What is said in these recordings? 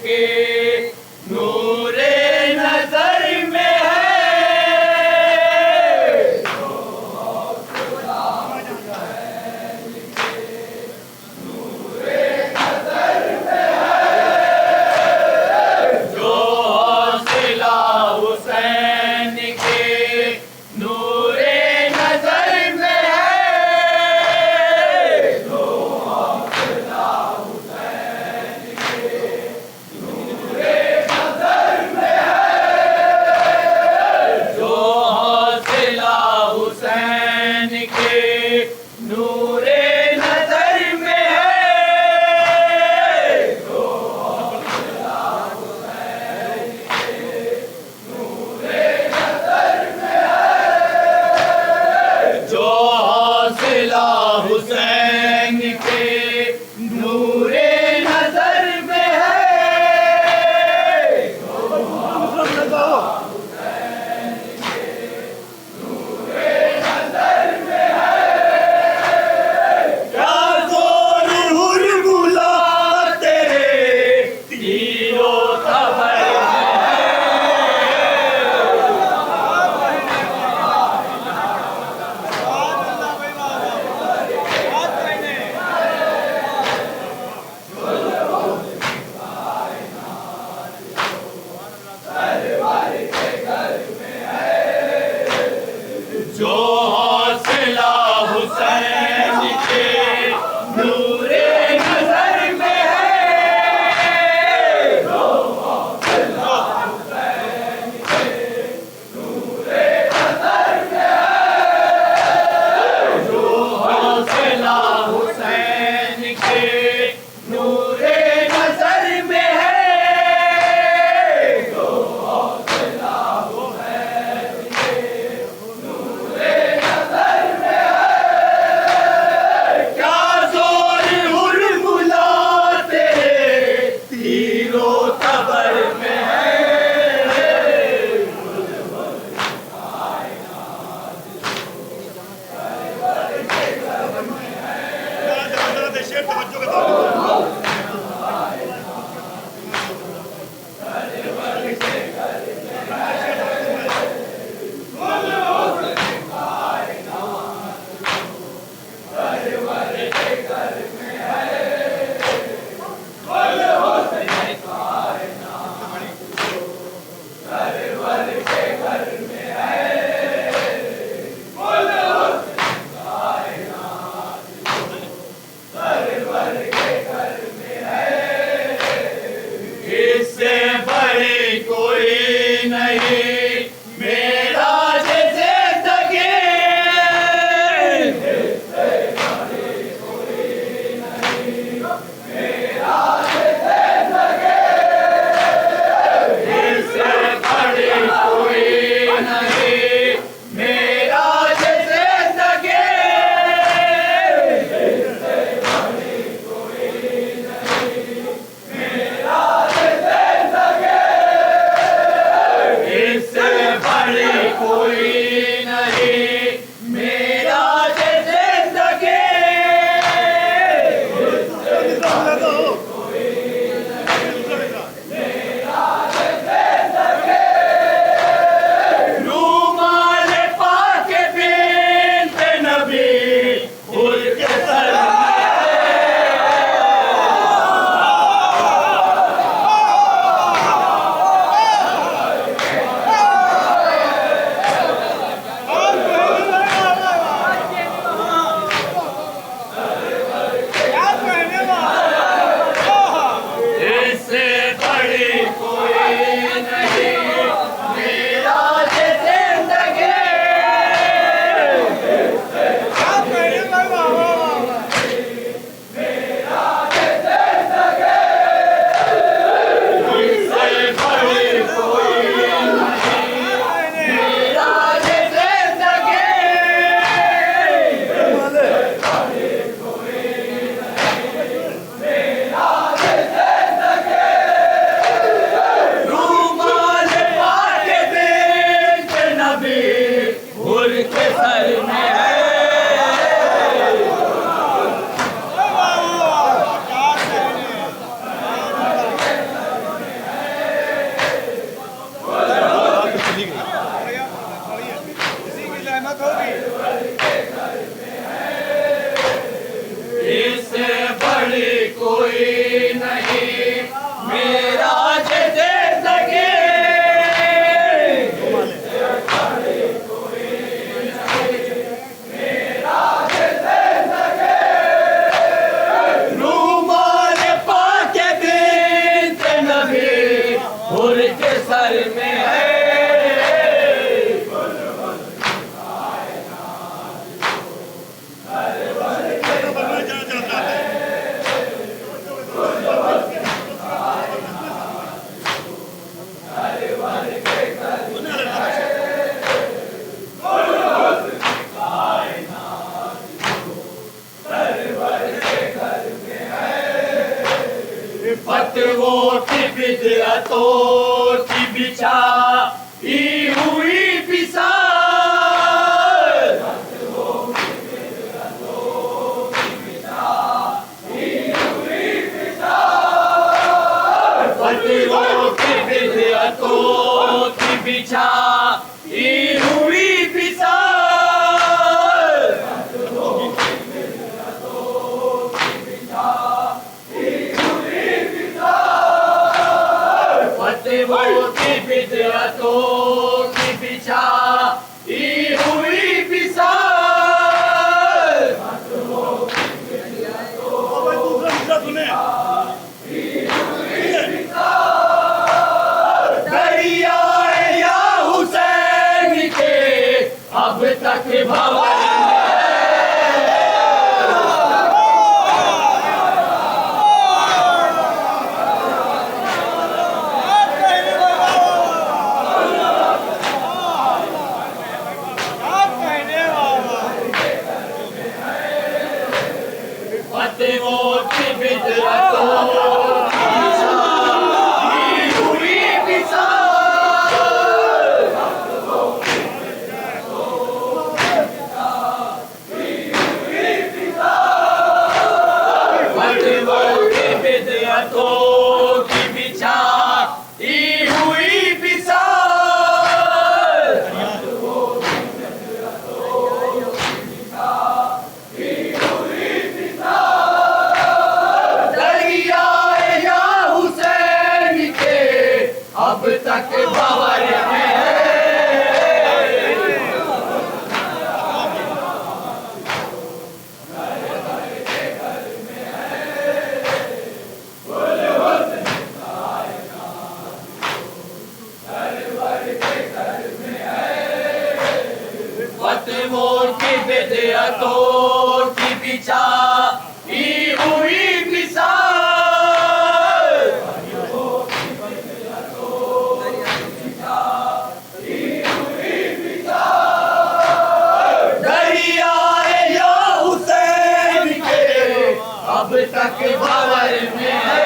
के नूरे नजर में है, जो हौसला हुसैन के नूरे नजर में है, जो हौसला हुसैन के नूरे नजर में है, जो हौसला हुसैन के नूरे नजर में है, जो हौसला हुसैन के नूरे नजर में है, जो हौसला हुसैन के नूरे नजर में है, जो हौसला हुसैन के नूरे नजर में है, क्या जोर हुरमुला तेरे तीरो खबर जो हौसला हुसैन के नूरे नजर में है, जो हौसला हुसैन के नूरे नजर में है, जो हौसला हुसैन के नूरे नजर में है, जो हौसला हुसैन के नूरे नजर में है, क्या जोर हुरमुला तेरे तीरो तबर में है, खबर में है। फतवों की बिदअतों की बिछाई हुई बिसात, फतवों की बिदअतों की बिछाई हुई बिसात, फतवों की बिदअतों की बिछाई हुई बिसात, फतवों की बिदअतों की बिछाई फतवों की बिदअतों की बिछाई हुई बिसात, फतवों की बिदअतों की बिछाई हुई बिसात, दरियाए या हुसैन के अब तक भंवर फतवों की बिदअतों की बिछाई हुई बिसात, फतवों की बिदअतों की बिछाई हुई बिसात, फतवों की बिदअतों की बिछाई हुई बिसात, फतवों की बिदअतों की बिछाई हुई बिसात, दरियाए या हुसैन के अब तक भंवर में है। फतवों की बिदअतों की बिछाई हुई बिसात, फतवों की बिदअतों की बिछाई हुई बिसात, दरियाए या हुसैन के अब तक भंवर में है।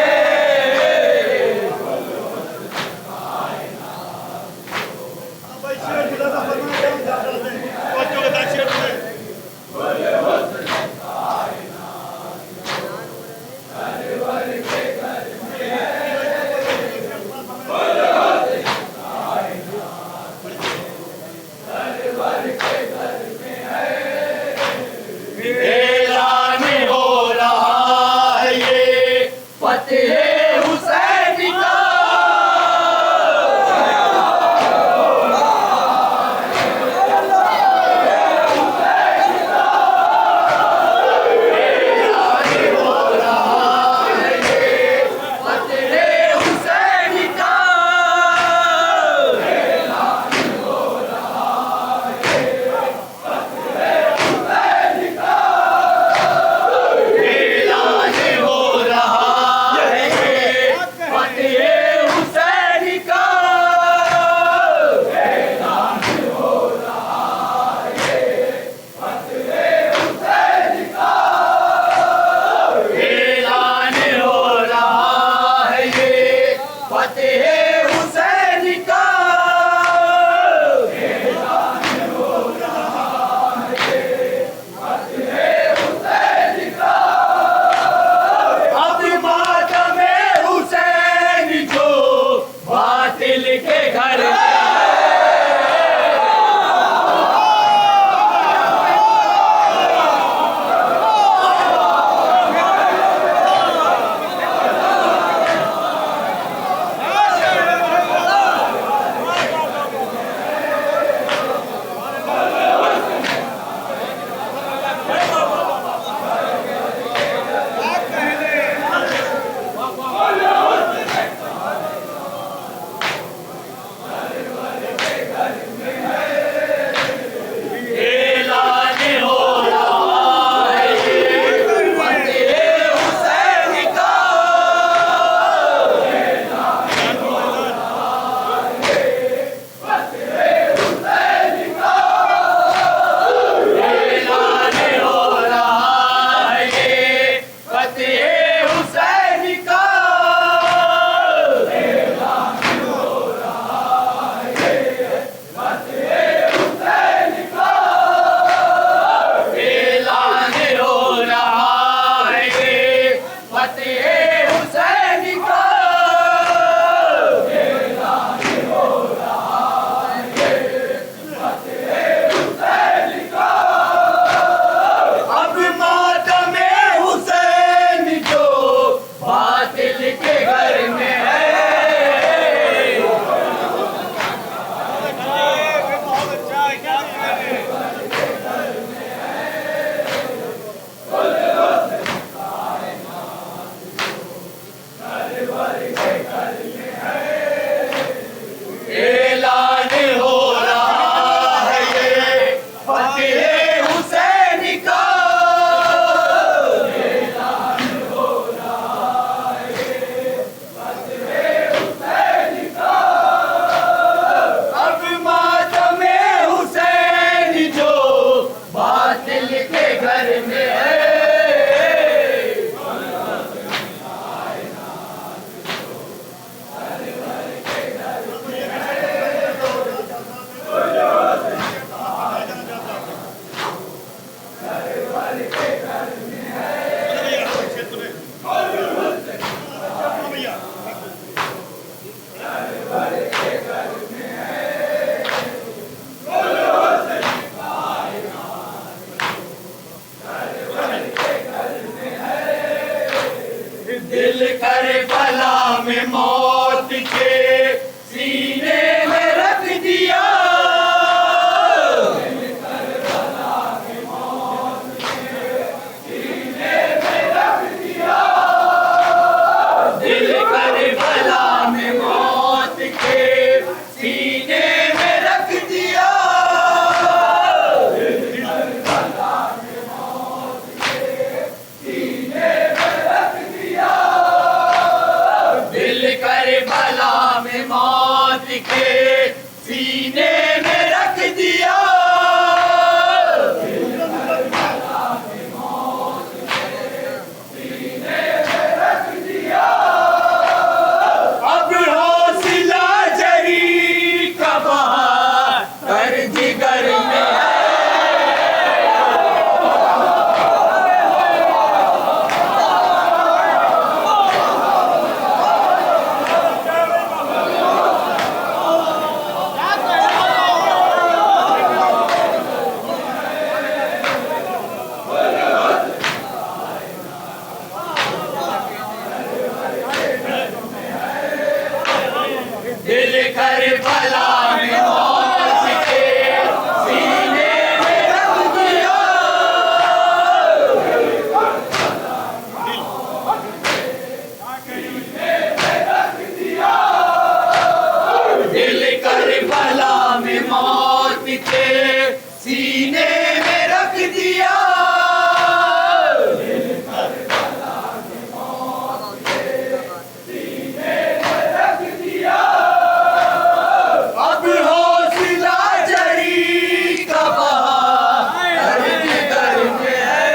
ऐलान हो रहा है ये फतेह हुसैन का, ऐलान हो रहा है ये फतेह हुसैन का, ऐलान हो रहा है ये फतेह हुसैन का, ऐलान हो रहा है ये फतेह हुसैन का, ऐलान हो रहा है ये फतेह हुसैन का, ऐलान हो रहा है ये फतेह हुसैन का, ऐलान हो रहा है ये फतेह हुसैन का, अब मातमे हुसैन जो बातिल के घर में के सीने में रख दिया। दिल करबला में मौत के सीने में रख दिया। दिल करबला में मौत के सीने में रख दिया। अब हौसला जरी का बहार कर जिगर में है। दिल करबला में मौत के सीने में रख दिया। दिल करबला में मौत के सीने में रख दिया। अब हौसला जरी का बहार कर जिगर में है।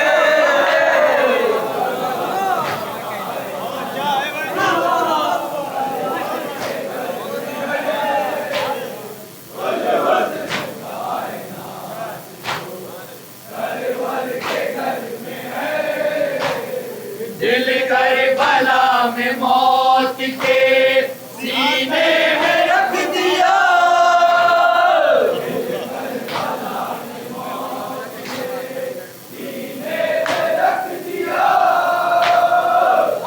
दिल करबला में मौत के सीने में रख दिया।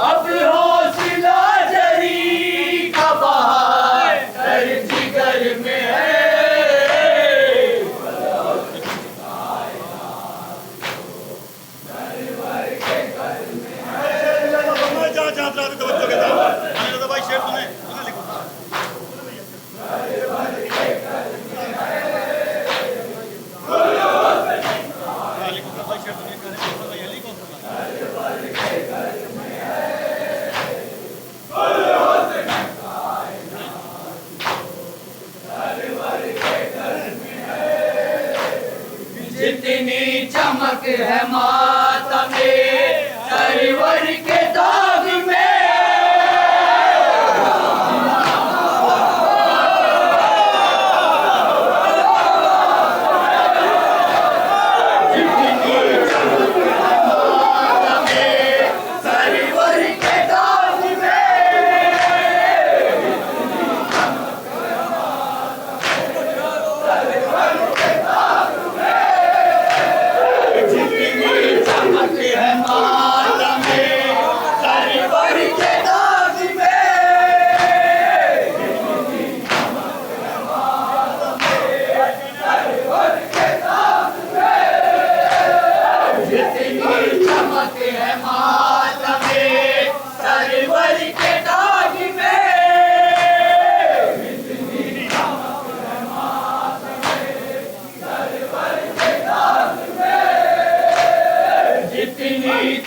अब हौसला जरी का बहार कर जिगर में है। भाई शेर तुम्हें लिखो। जितनी चमक है मातम सरवर के दाग में।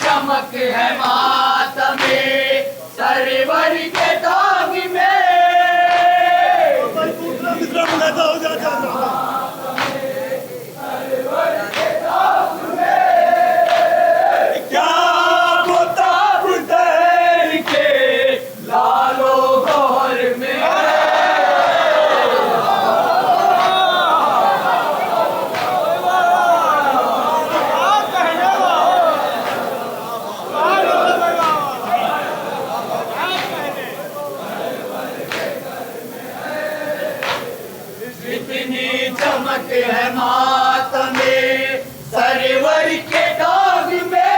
चमक है मातम सरवर के दाग में। क्या बताब दहर के लालो गौर में। इतनी चमक है मातम सरवर के दाग में।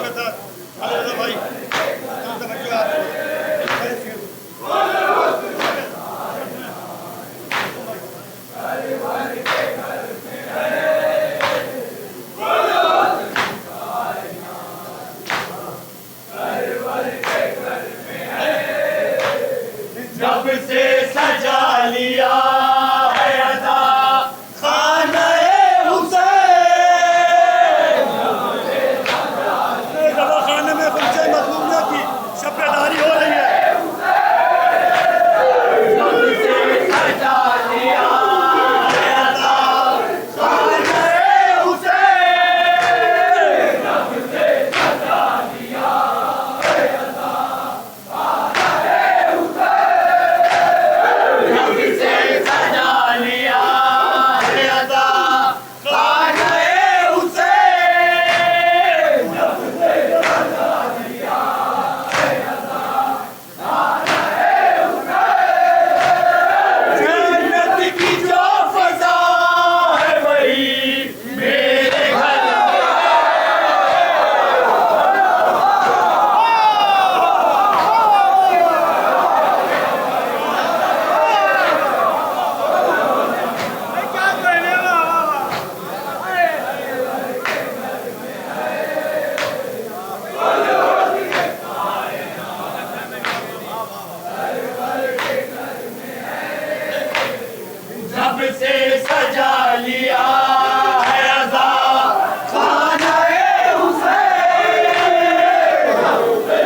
तवज्जो के साथ अली रजा भाई तवज्जो आप जब से सजा लिया है अदा खाने में खुलचे मखलूमिया की शपदारी हो रही है। जब से सजा लिया है अदा खाने हुसैन, जब से सजा लिया है अदा खाने हुसैन, जब से सजा लिया है अदा खाने हुसैन, जब से सजा लिया है अदा खाने हुसैन, जन्नत की जो फज़ा है वही मेरे घर जब से सजा लिया है अज़ा खाना हुसैन, जब से सजा लिया है अज़ा खाना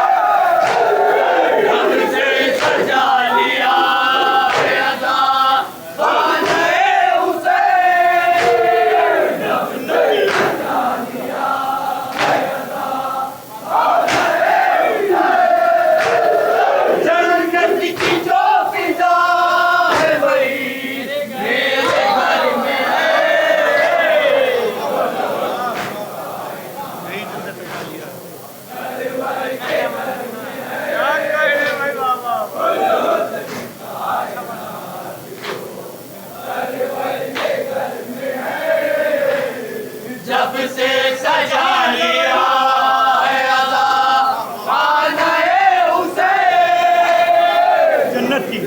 हुसैन, जब से सजा लिया है अज़ा खाना हुसैन, जब से सजा लिया है अज़ा खाना जन्नत की जो फिजा है वही मेरे घर में है। जब से सजा लिया है अज़ा खाना हुसैन, जन्नत की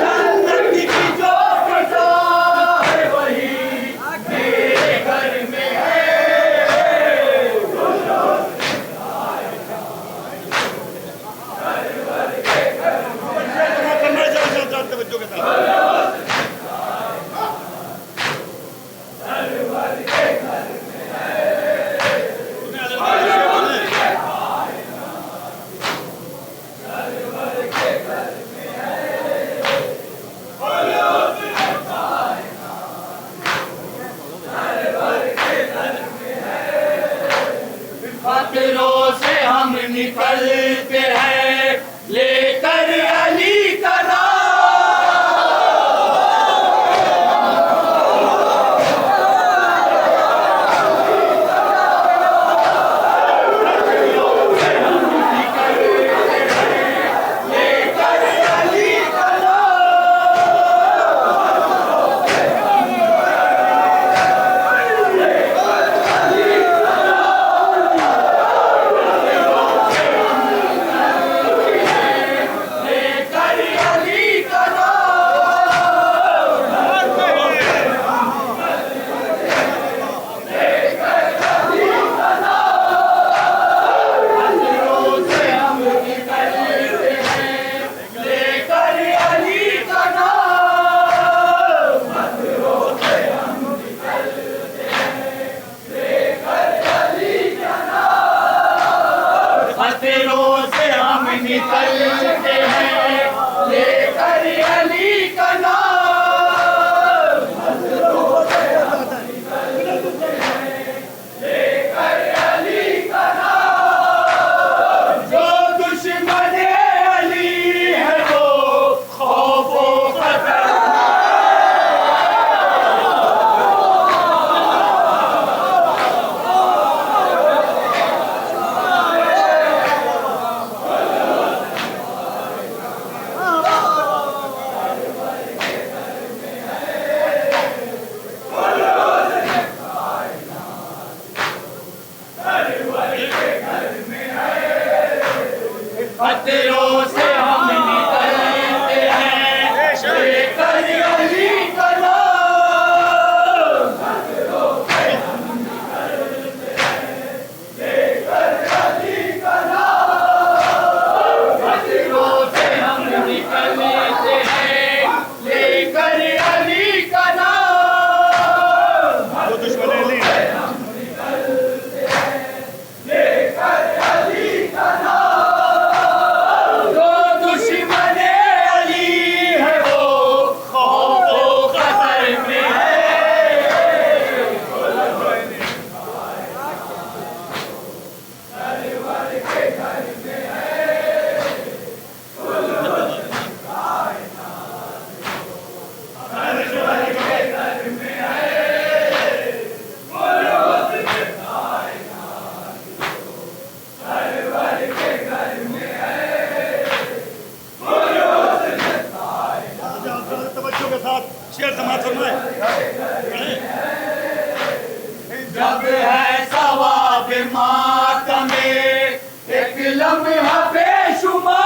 जन्नत की जो फिजा है वही मेरे घर में है। कमरे से तवज्जो के साथ खतरों से हम निकलते हैं लेकर अली का निकलते हैं लेकर अली का नाम, लेकर अली का नाम। जो दुश्मन अली है वो खौफो खतर शेर समाज फरमाए। जब है सवाब मातम एक लम्हा बेशुमार,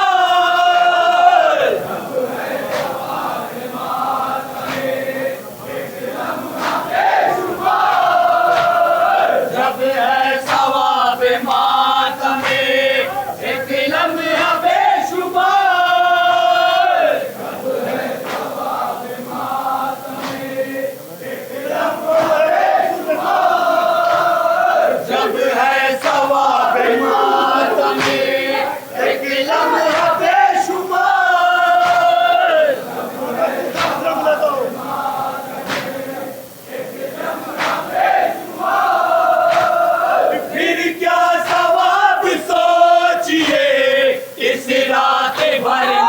जब है सवाब मातम एक लम्हा बेशुमार, जब है सवाब मातम एक लम्हा बेशुमार, फिर क्या सवाब सोचिए इस रात भर में।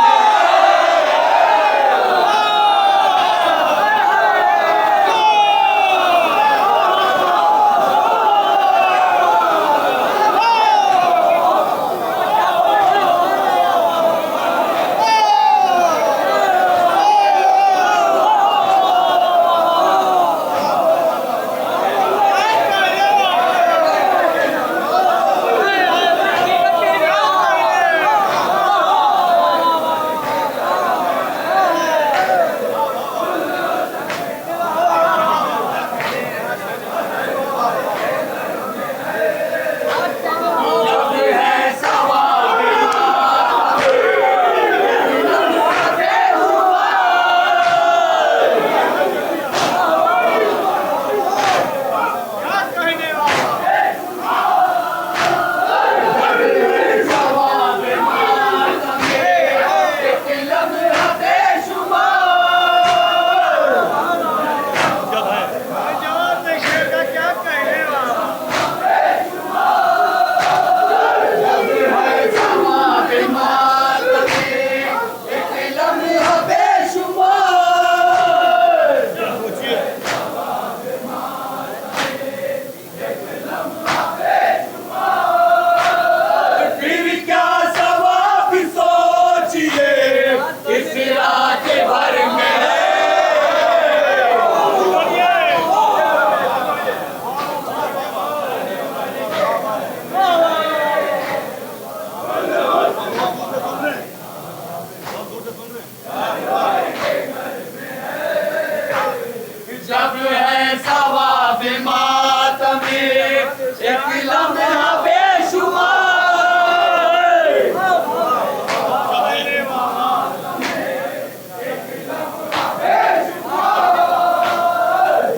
जब है सवाब मातम एक लम्हा बेशुमार,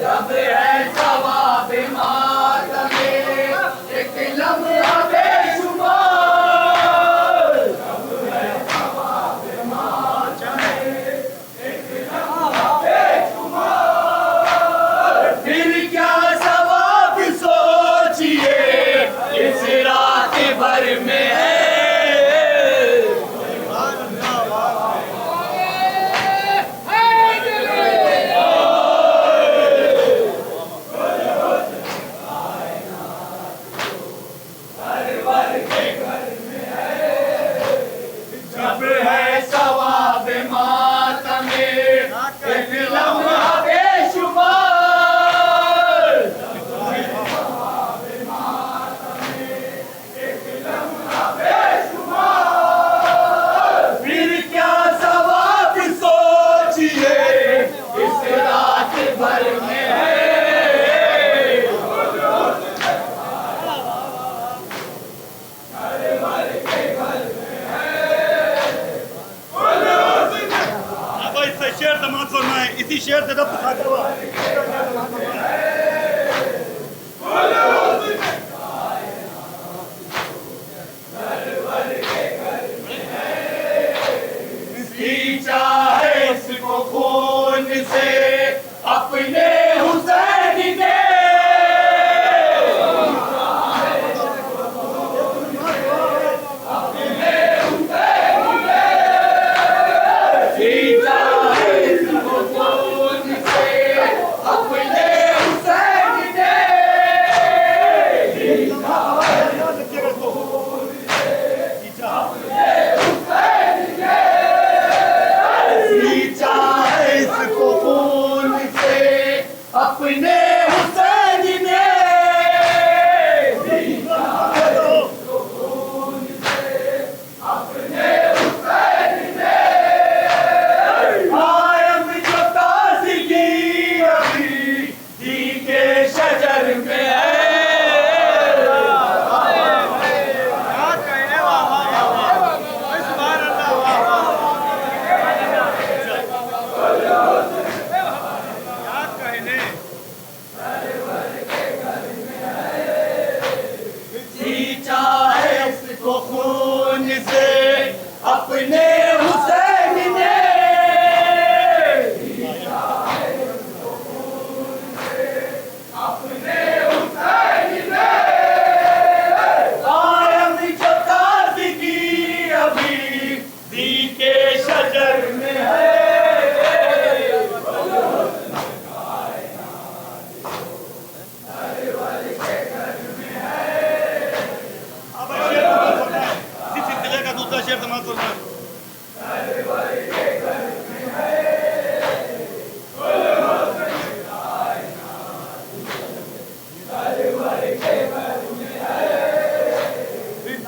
जब है सवाब मातम एक लम्हा बेशुमार, फिर क्या सवाब सोचिए इस रात भर में है। जब है सवाब मातम एक लम्हा बेशुमार, फिर क्या सवाब सोचिए इस रात भर में है। अब इससे शेर समाज फरमाए। इसी शेर से रब खाता हुआ सींचा है इसको खून से अपने हुसैन ने, सींचा है इसको खून से अपने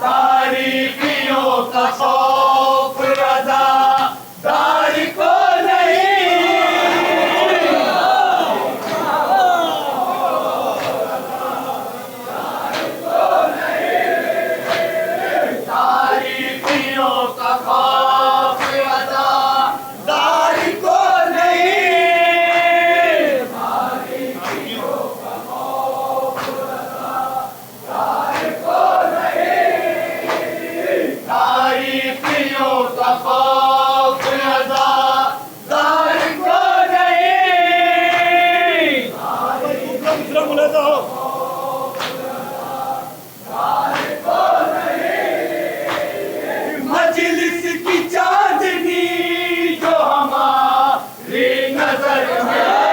तारीखियों का खौफ रज़ा दारी को तारीखियों का खौफ रज़ा दारी को नहीं तारीखियों का खौफ रज़ा दारी को नहीं तारीखियों का खौफ रज़ा दारी को नहीं दूसरा मुलाजा हो मजलिस की चांदनी जो हमारी नजर में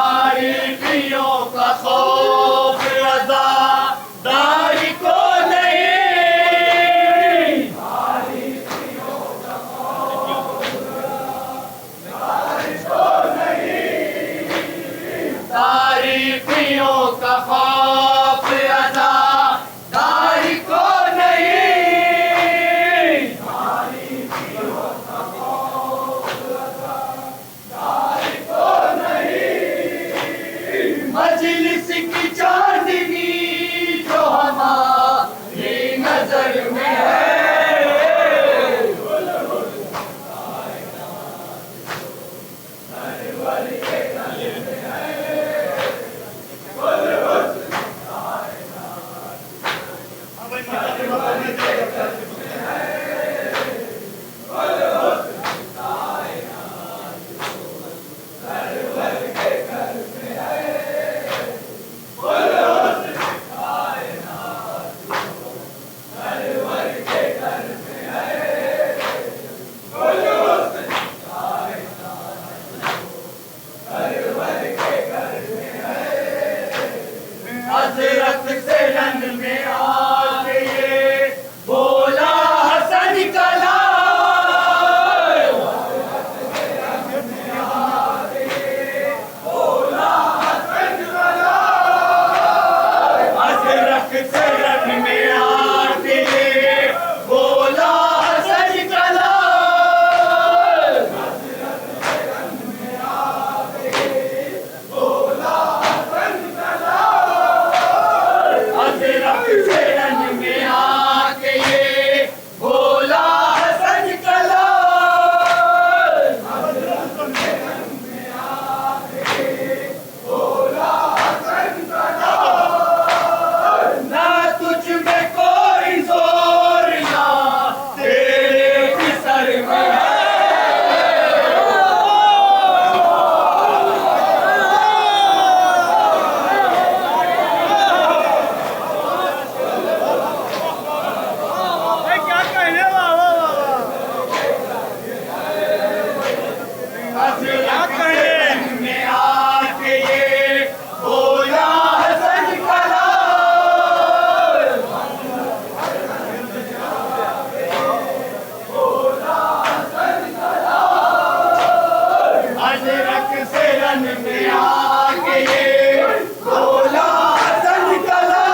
तारीखियों का खौफ रज़ा दारी को नहीं तारीखियों का खौफ रज़ा दारी को नहीं तारीखियों का खौफ रज़ा दारी को नहीं मजलिस की चांदनी जो हमारी नजर में है हजरत से रंग में आके ये बोला हसन कला हजरत से रंग में आके ये बोला हसन कला हजरत से रंग में आके ये बोला हसन कला ना तुझ में कोई जोर ना तेरे सर में है भाई क्या कहने वाह वाह वाह हजरत से रंग में आके ये बोला हसन कला हजरत से रंग में आके ये बोला हसन कला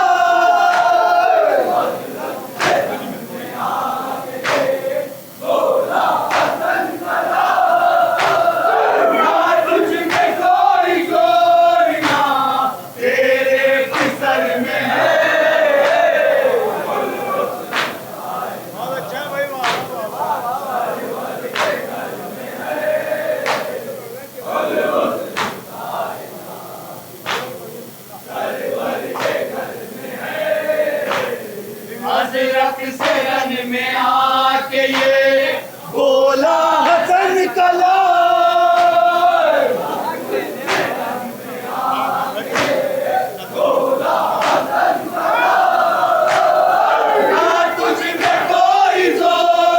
ना तुझ में कोई जोर ना तेरे सर में है बहुत अच्छा है भाई वाह वाह वाह हजरत से रंग में आके ये बोला हसन कला ना तुझ में कोई जोर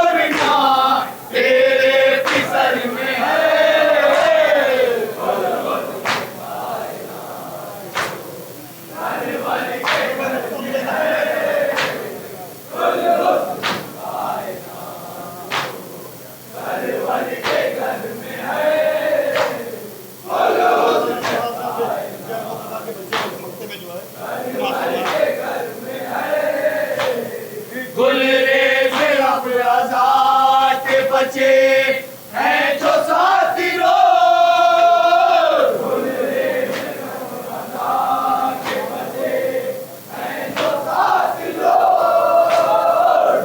बचे हैं जो साथी रोज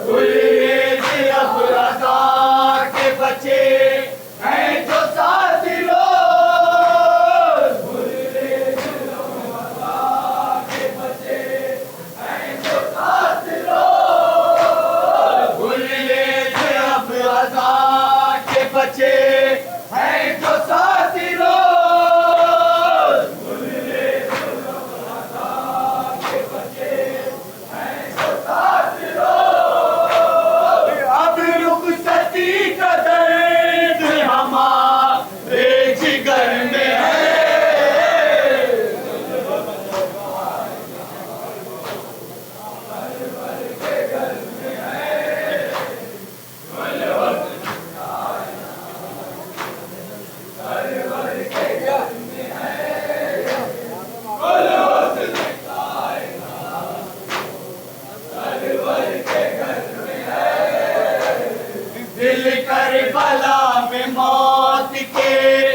गुलरेज अब अदा के बचे हैं जो साथी रोज गुलरेज अब अदा के बचे हैं जो साथी रोज अब रुखसती का दर्द हमारे जिगर में है दिल करबला में मौत के